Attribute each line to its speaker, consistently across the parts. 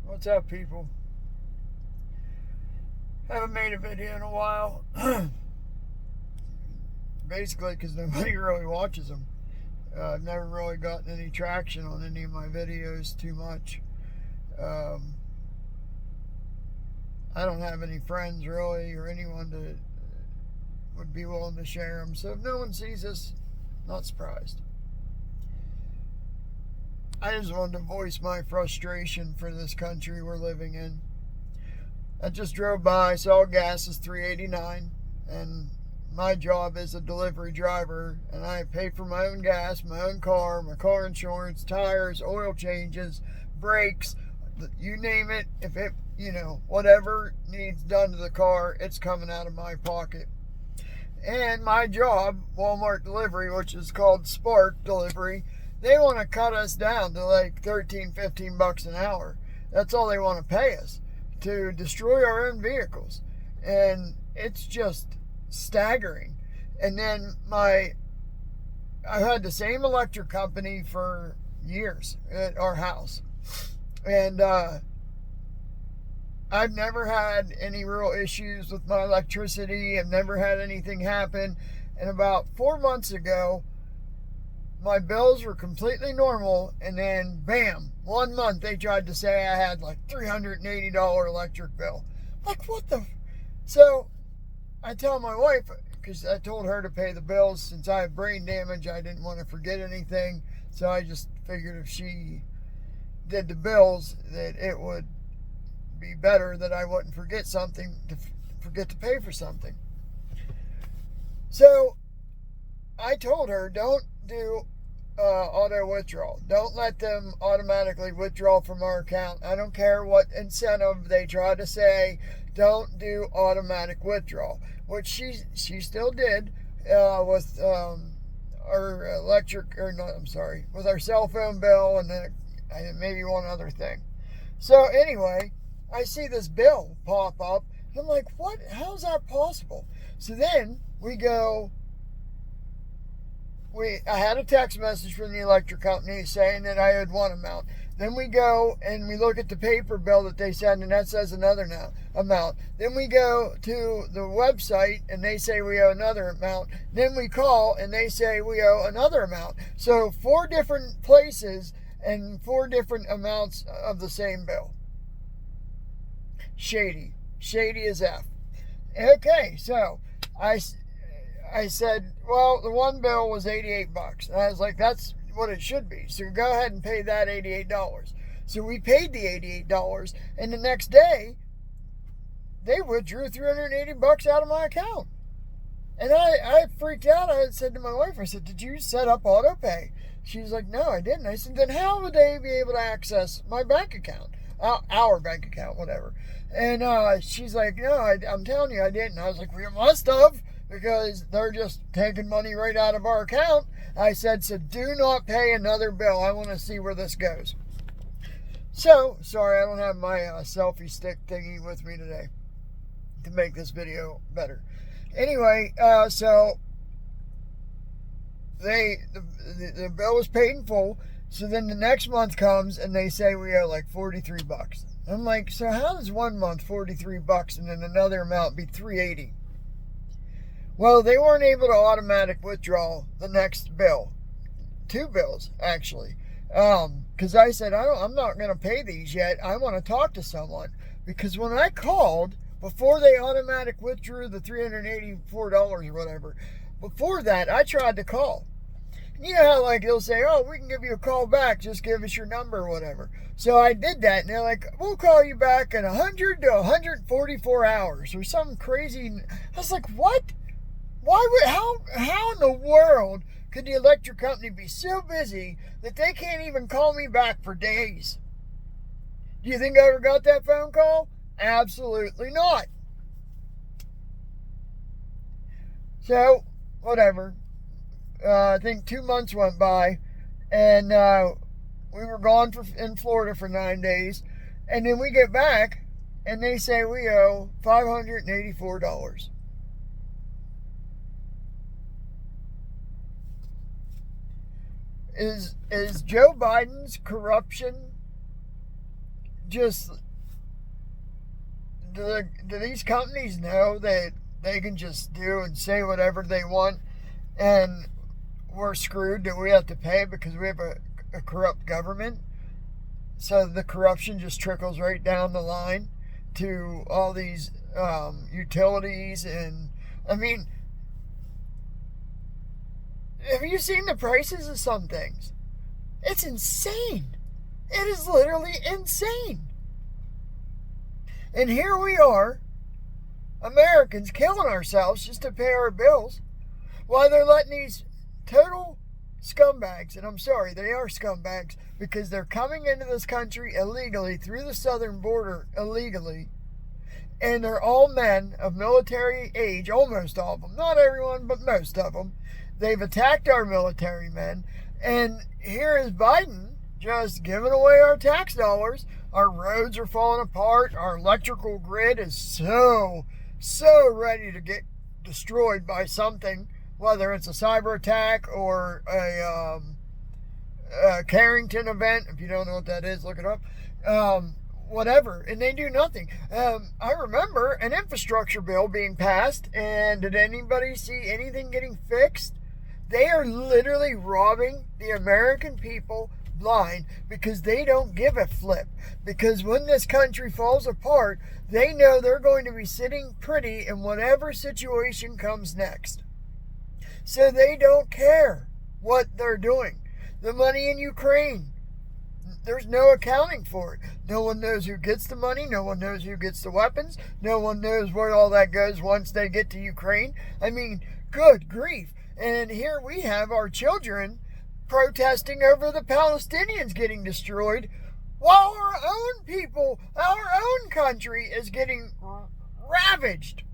Speaker 1: What's up, people? Haven't made a video in a while. Basically, because nobody really watches them. I've never really gotten any traction on any of my videos too much. Um, I don't have any friends really, or anyone that would be willing to share them. So if no one sees this, not surprised. I just wanted to voice my frustration for this country we're living in. I just drove by, saw gas is $3.89, and my job is a delivery driver, and I pay for my own gas, my own car, my car insurance, tires, oil changes, brakes, you name it. If it, whatever needs done to the car, it's coming out of my pocket. And my job, Walmart delivery, which is called Spark Delivery, they want to cut us down to like 13, 15 bucks an hour. That's all they want to pay us to destroy our own vehicles. And it's just staggering. And then I had the same electric company for years at our house. And I've never had any real issues with my electricity. I've never had anything happen. And about 4 months ago, my bills were completely normal, and then bam, 1 month they tried to say I had like $380 electric bill. Like, what the? So I tell my wife, because I told her to pay the bills. Since I have brain damage, I didn't want to forget anything. So I just figured if she did the bills, that it would be better that I wouldn't forget to pay for something. So I told her, don't do auto withdrawal. Don't let them automatically withdraw from our account. I don't care what incentive they try to say. Don't do automatic withdrawal, which she still did with our with our cell phone bill and maybe one other thing. So anyway, I see this bill pop up. And I'm like, what? How's that possible? So then I had a text message from the electric company saying that I owed one amount. Then we go and we look at the paper bill that they send, and that says another amount. Then we go to the website, and they say we owe another amount. Then we call, and they say we owe another amount. So 4 different places and 4 different amounts of the same bill. Shady as F. Okay, so I said, well, the one bill was $88. And I was like, that's what it should be. So go ahead and pay that $88. So we paid the $88, and the next day, they withdrew $380 out of my account. And I freaked out. I said to my wife, I said, did you set up auto pay? She's like, no, I didn't. I said, then how would they be able to access my bank account? Our bank account, whatever. And she's like, no, I'm telling you, I didn't. I was like, well, you must have, because they're just taking money right out of our account. I said, so do not pay another bill. I want to see where this goes. So, sorry, I don't have my selfie stick thingy with me today to make this video better. Anyway, so the bill was paid in full. So then the next month comes, and they say we owe like $43. I'm like, so how does 1 month $43 and then another amount be $380? Well, they weren't able to automatic withdraw the next bill. 2 bills, actually. Because I said, I'm not going to pay these yet. I want to talk to someone. Because when I called, before they automatic withdrew the $384 or whatever, before that, I tried to call. You know how, like, they'll say, oh, we can give you a call back. Just give us your number or whatever. So I did that, and they're like, we'll call you back in 100 to 144 hours or something crazy. I was like, what? How in the world could the electric company be so busy that they can't even call me back for days? Do you think I ever got that phone call? Absolutely not. So, whatever. I think 2 months went by, and we were gone in Florida for 9 days, and then we get back, and they say we owe $584. Is Joe Biden's corruption just, do these companies know that they can just do and say whatever they want, and we're screwed, that we have to pay because we have a corrupt government? So the corruption just trickles right down the line to all these utilities. And I mean, have you seen the prices of some things? It's insane. It is literally insane. And here we are, Americans, killing ourselves just to pay our bills, while they're letting these total scumbags, and I'm sorry, they are scumbags, because they're coming into this country illegally, through the southern border illegally, and they're all men of military age, almost all of them, not everyone, but most of them. They've attacked our military men, and here is Biden just giving away our tax dollars. Our roads are falling apart. Our electrical grid is so ready to get destroyed by something, whether it's a cyber attack or a Carrington event. If you don't know what that is, look it up. Whatever, and they do nothing. I remember an infrastructure bill being passed, and did anybody see anything getting fixed? They are literally robbing the American people blind, because they don't give a flip. Because when this country falls apart, they know they're going to be sitting pretty in whatever situation comes next. So they don't care what they're doing. The money in Ukraine, there's no accounting for it. No one knows who gets the money. No one knows who gets the weapons. No one knows where all that goes once they get to Ukraine. I mean, good grief. And here we have our children protesting over the Palestinians getting destroyed, while our own people, our own country is getting ravaged.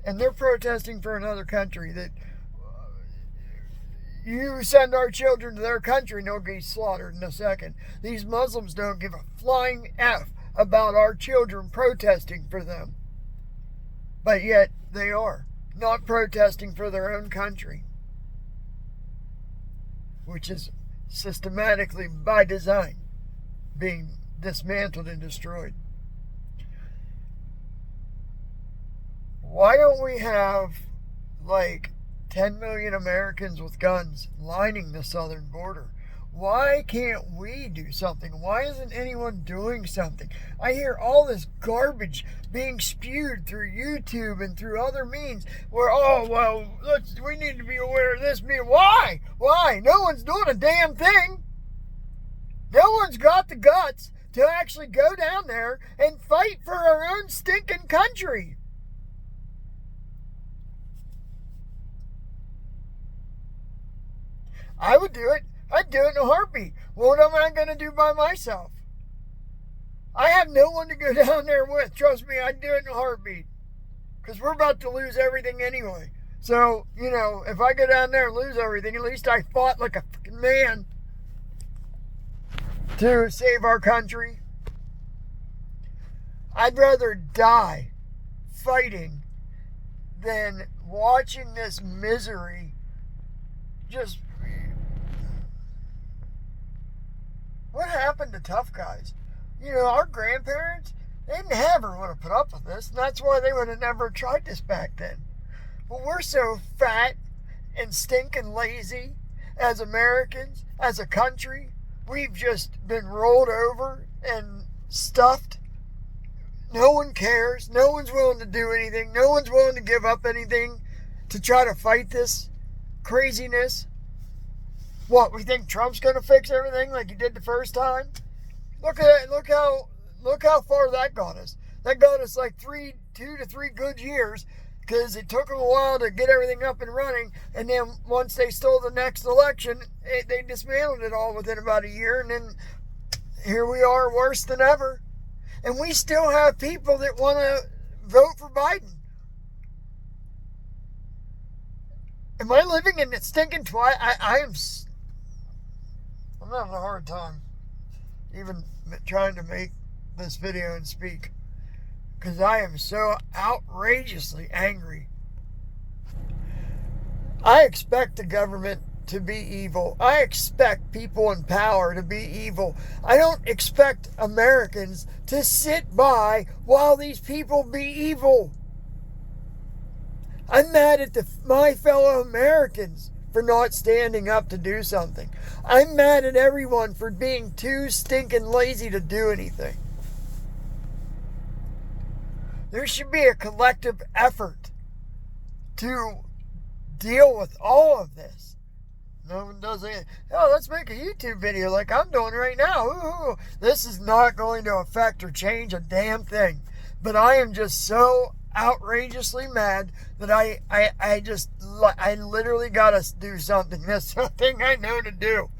Speaker 1: And they're protesting for another country that you send our children to their country and they'll get slaughtered in a second. These Muslims don't give a flying F about our children protesting for them. But yet they are not protesting for their own country, which is systematically, by design, being dismantled and destroyed. Why don't we have like 10 million Americans with guns lining the southern border? Why can't we do something? Why isn't anyone doing something? I hear all this garbage being spewed through YouTube and through other means where, oh, well, we need to be aware of this. Why? Why? No one's doing a damn thing. No one's got the guts to actually go down there and fight for our own stinking country. I would do it. I'd do it in a heartbeat. What am I going to do by myself? I have no one to go down there with. Trust me, I'd do it in a heartbeat. Because we're about to lose everything anyway. So, you know, if I go down there and lose everything, at least I fought like a freaking man to save our country. I'd rather die fighting than watching this misery just... What happened to tough guys? You know, our grandparents, they never would have put up with this, and that's why they would have never tried this back then. But we're so fat and stinking lazy as Americans, as a country. We've just been rolled over and stuffed. No one cares. No one's willing to do anything. No one's willing to give up anything to try to fight this craziness. What, we think Trump's going to fix everything like he did the first time? Look how far that got us. That got us like 2 to 3 good years, because it took them a while to get everything up and running, and then once they stole the next election, they dismantled it all within about a year, and then here we are, worse than ever. And we still have people that want to vote for Biden. Am I living in the stinking twilight? I'm having a hard time even trying to make this video and speak, because I am so outrageously angry. I expect the government to be evil. I expect people in power to be evil. I don't expect Americans to sit by while these people be evil. I'm mad at my fellow Americans for not standing up to do something. I'm mad at everyone for being too stinking lazy to do anything. There should be a collective effort to deal with all of this. No one does it. Oh, let's make a YouTube video like I'm doing right now. Ooh, this is not going to affect or change a damn thing. But I am just so outrageously mad that I literally gotta do something. That's something I know to do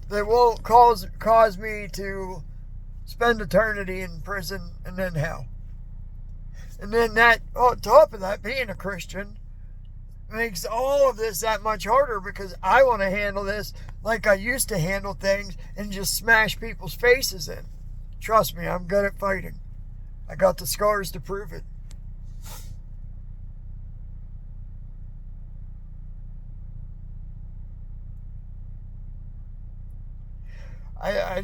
Speaker 1: that won't cause me to spend eternity in prison and then hell. And then that, on top of that, being a Christian makes all of this that much harder because I want to handle this like I used to handle things and just smash people's faces in. Trust me, I'm good at fighting. I got the scars to prove it. I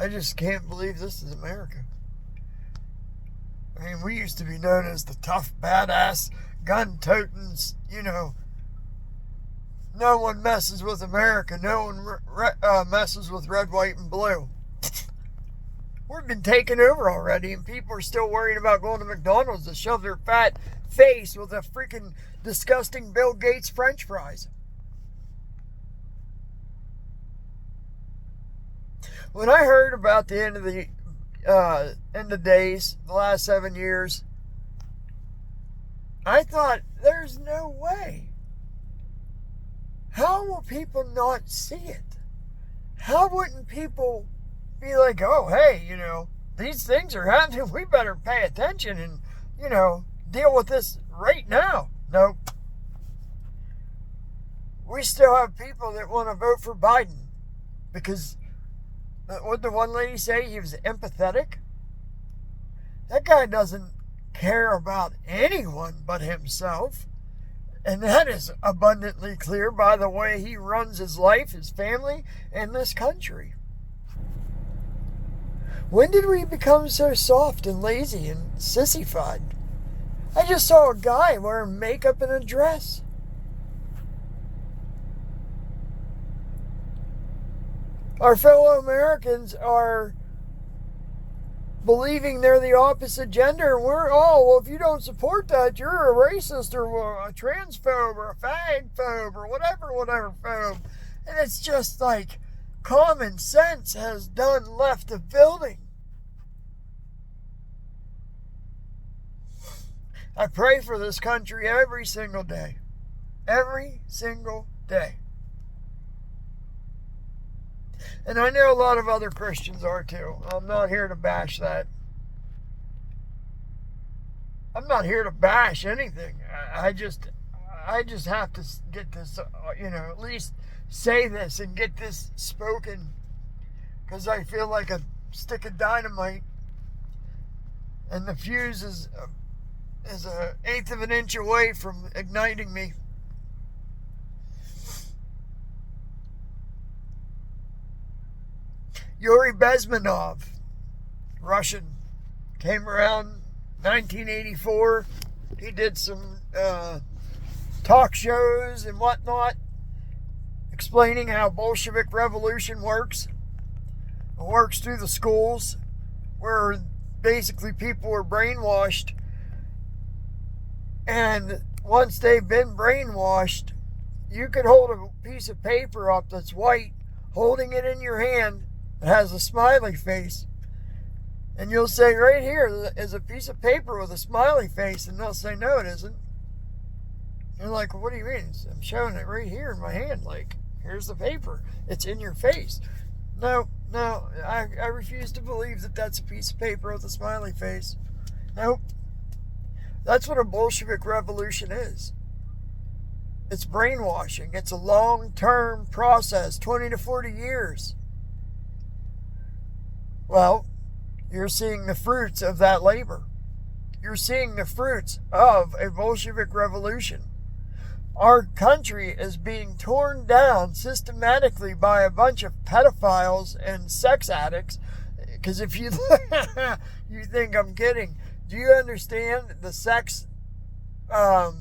Speaker 1: just can't believe this is America. I mean, we used to be known as the tough, badass, gun-toting, no one messes with America. No one messes with red, white, and blue. We've been taken over already, and people are still worried about going to McDonald's to shove their fat face with a freaking disgusting Bill Gates French fries. When I heard about the end of days, the last 7 years, I thought, there's no way. How will people not see it? How wouldn't people be like, oh, hey, these things are happening. We better pay attention and, deal with this right now. Nope. We still have people that want to vote for Biden because, what did the one lady say? He was empathetic. That guy doesn't care about anyone but himself. And that is abundantly clear by the way he runs his life, his family, and this country. When did we become so soft and lazy and sissified? I just saw a guy wearing makeup and a dress. Our fellow Americans are believing they're the opposite gender, and well, if you don't support that, you're a racist or a transphobe or a fagphobe or whatever phobe. And it's just like common sense has left the building. I pray for this country every single day. Every single day. And I know a lot of other Christians are too. I'm not here to bash that. I'm not here to bash anything. I just have to get this, at least say this and get this spoken. Because I feel like a stick of dynamite. And the fuse is an eighth of an inch away from igniting me. Yuri Bezmenov, Russian, came around 1984. He did some talk shows and whatnot, explaining how Bolshevik Revolution works. It works through the schools, where basically people were brainwashed. And once they've been brainwashed, you could hold a piece of paper up that's white, holding it in your hand. It has a smiley face. And you'll say, right here is a piece of paper with a smiley face. And they'll say, no, it isn't. You're like, well, what do you mean? I'm showing it right here in my hand. Like, here's the paper. It's in your face. No, I refuse to believe that that's a piece of paper with a smiley face. Nope. That's what a Bolshevik Revolution is. It's brainwashing. It's a long-term process, 20 to 40 years. Well, you're seeing the fruits of that labor. you're seeing the fruits of a Bolshevik revolution. Our country is being torn down systematically by a bunch of pedophiles and sex addicts. Because if you you think I'm kidding, do you understand the sex, the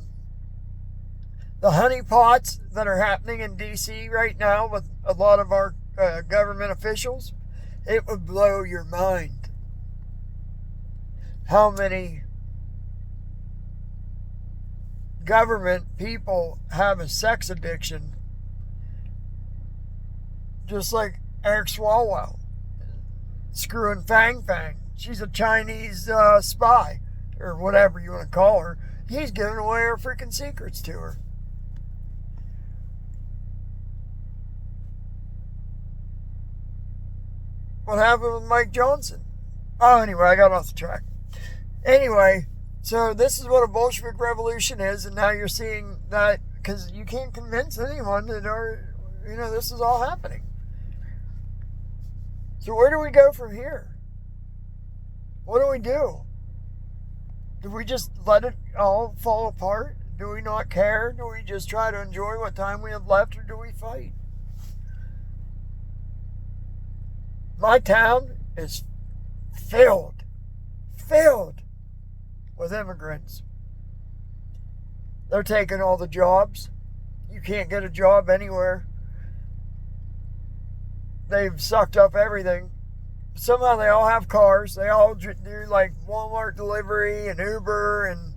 Speaker 1: honeypots that are happening in D.C. right now with a lot of our government officials? It would blow your mind how many government people have a sex addiction, just like Eric Swalwell screwing Fang Fang. She's a Chinese spy, or whatever you want to call her. He's giving away her freaking secrets to her. What happened with Mike Johnson? Oh, anyway, I got off the track. Anyway, so this is what a Bolshevik revolution is, and now you're seeing that, because you can't convince anyone that this is all happening. So where do we go from here? What do we do? Do we just let it all fall apart? Do we not care? Do we just try to enjoy what time we have left, or do we fight? My town is filled with immigrants. They're taking all the jobs. You can't get a job anywhere. They've sucked up everything. Somehow they all have cars. They all do like Walmart delivery and Uber and,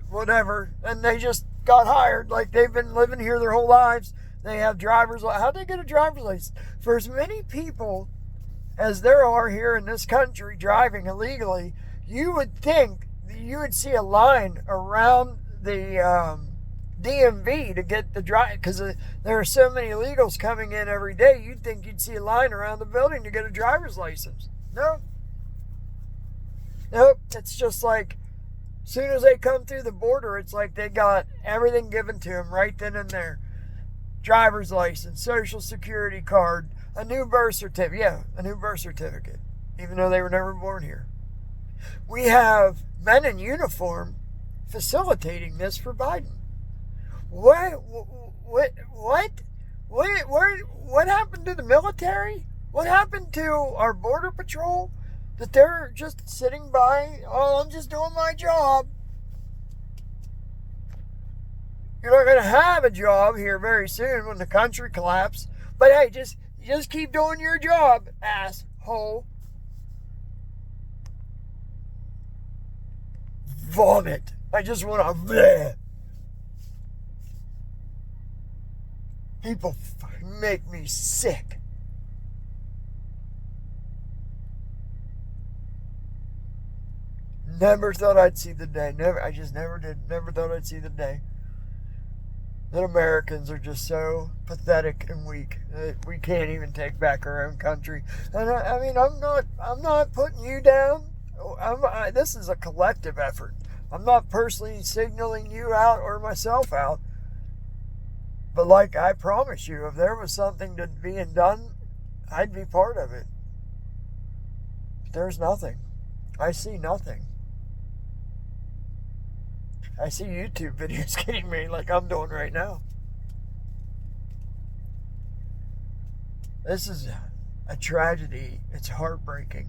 Speaker 1: whatever. And they just got hired. Like they've been living here their whole lives. They have driver's license. How'd they get a driver's license? For as many people as there are here in this country driving illegally, you would think that you would see a line around the DMV to get the drive, because there are so many illegals coming in every day. You'd think you'd see a line around the building to get a driver's license. Nope. It's just like, as soon as they come through the border, it's like they got everything given to them right then and there. Driver's license, social security card, a new birth certificate. Yeah, a new birth certificate, even though they were never born here. We have men in uniform facilitating this for Biden. What happened to the military? What happened to our border patrol? That they're just sitting by, oh, I'm just doing my job. You're not going to have a job here very soon when the country collapses. But hey, just keep doing your job, asshole. Vomit. I just want to bleh. People make me sick. Never thought I'd see the day. I just never did. Never thought I'd see the day that Americans are just so pathetic and weak that we can't even take back our own country. And I'm not putting you down. This is a collective effort. I'm not personally signaling you out or myself out. But like I promise you, if there was something to being done, I'd be part of it. But there's nothing. I see nothing. I see YouTube videos getting made like I'm doing right now. This is a tragedy. It's heartbreaking.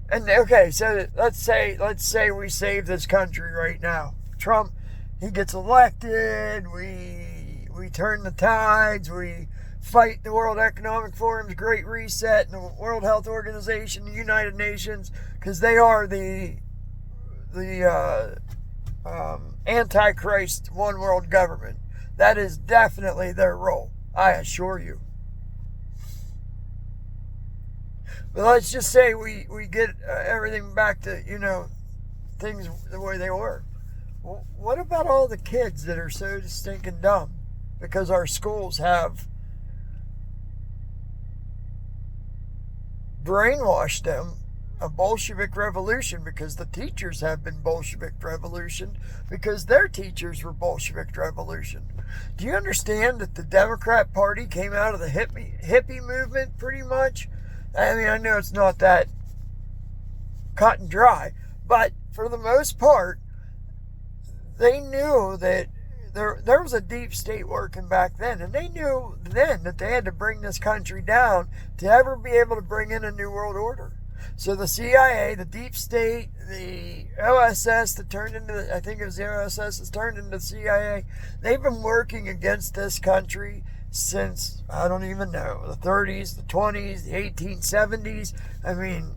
Speaker 1: And okay, so let's say we save this country right now. Trump, he gets elected. We turn the tides. We fight the World Economic Forum's Great Reset and the World Health Organization, the United Nations, because they are the Antichrist one world government. That is definitely their role, I assure you. But let's just say we get everything back to, things the way they were. Well, what about all the kids that are so stinking dumb? Because our schools have brainwashed them a Bolshevik revolution, because the teachers have been Bolshevik revolution because their teachers were Bolshevik revolution. Do you understand that the Democrat Party came out of the hippie movement pretty much? I mean, I know it's not that cut and dry, but for the most part, they knew that there was a deep state working back then, and they knew then that they had to bring this country down to ever be able to bring in a new world order. So the CIA, the deep state, the OSS that turned into, I think it was the OSS that's turned into the CIA, they've been working against this country since, I don't even know, the 30s, the 20s, the 1870s. I mean,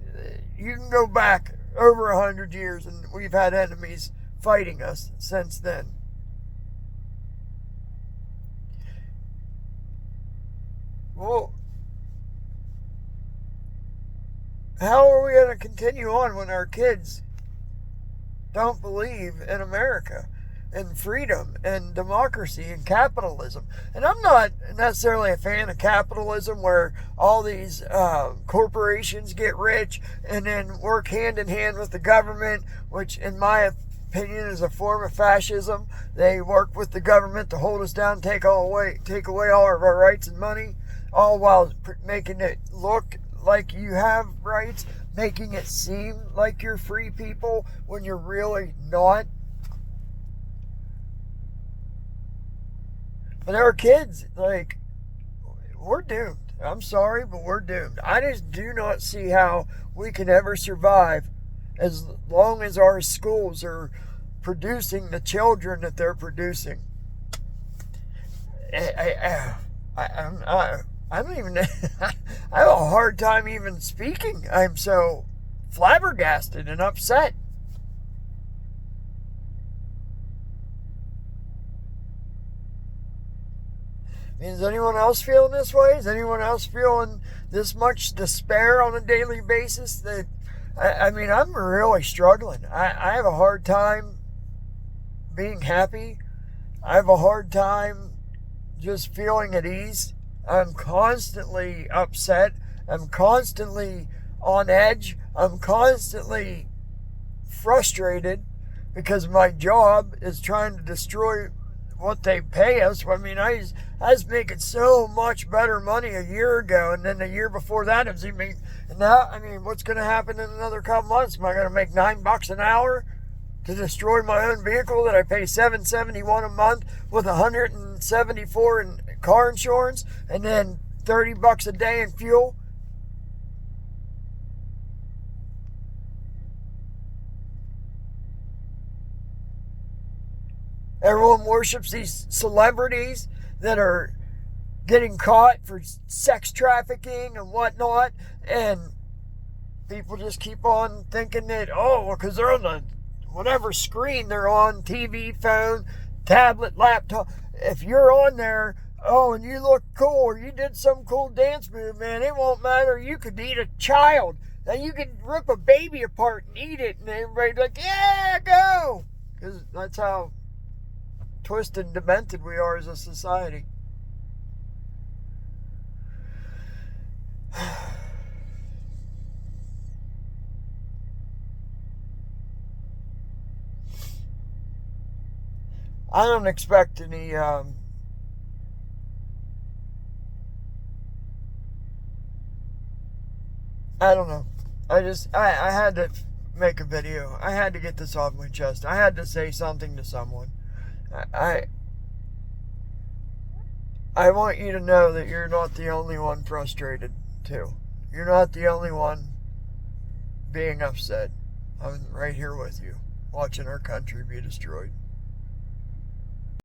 Speaker 1: you can go back over 100 years and we've had enemies fighting us since then. Well, how are we going to continue on when our kids don't believe in America and freedom and democracy and capitalism? And I'm not necessarily a fan of capitalism where all these corporations get rich and then work hand in hand with the government, which in my opinion is a form of fascism. They work with the government to hold us down, take away all of our rights and money, all while making it look like you have rights, making it seem like you're free people when you're really not. But our kids, like, we're doomed. I'm sorry, but we're doomed. I just do not see how we can ever survive as long as our schools are producing the children that they're producing. I don't even, I have a hard time even speaking. I'm so flabbergasted and upset. I mean, is anyone else feeling this way? Is anyone else feeling this much despair on a daily basis? That I mean, I'm really struggling. I have a hard time being happy. I have a hard time just feeling at ease. I'm constantly upset. I'm constantly on edge. I'm constantly frustrated because my job is trying to destroy what they pay us. I mean, I was making so much better money a year ago, and then the year before that it was even. And now, I mean, what's going to happen in another couple months? Am I going to make $9 an hour to destroy my own vehicle that I pay $771 a month with $174 in car insurance, and then $30 a day in fuel? Everyone worships these celebrities that are getting caught for sex trafficking and whatnot, and people just keep on thinking that, oh, well, because they're on the whatever screen they're on, TV, phone, tablet, laptop. If you're on there, oh, and you look cool or you did some cool dance move, man, it won't matter. You could eat a child. Now you could rip a baby apart and eat it, and everybody's like, yeah, go. Because that's how twisted and demented we are as a society. I don't expect any I don't know. I had to make a video. I had to get this off my chest. I had to say something to someone. I want you to know that you're not the only one frustrated too. You're not the only one being upset. I'm right here with you, watching our country be destroyed.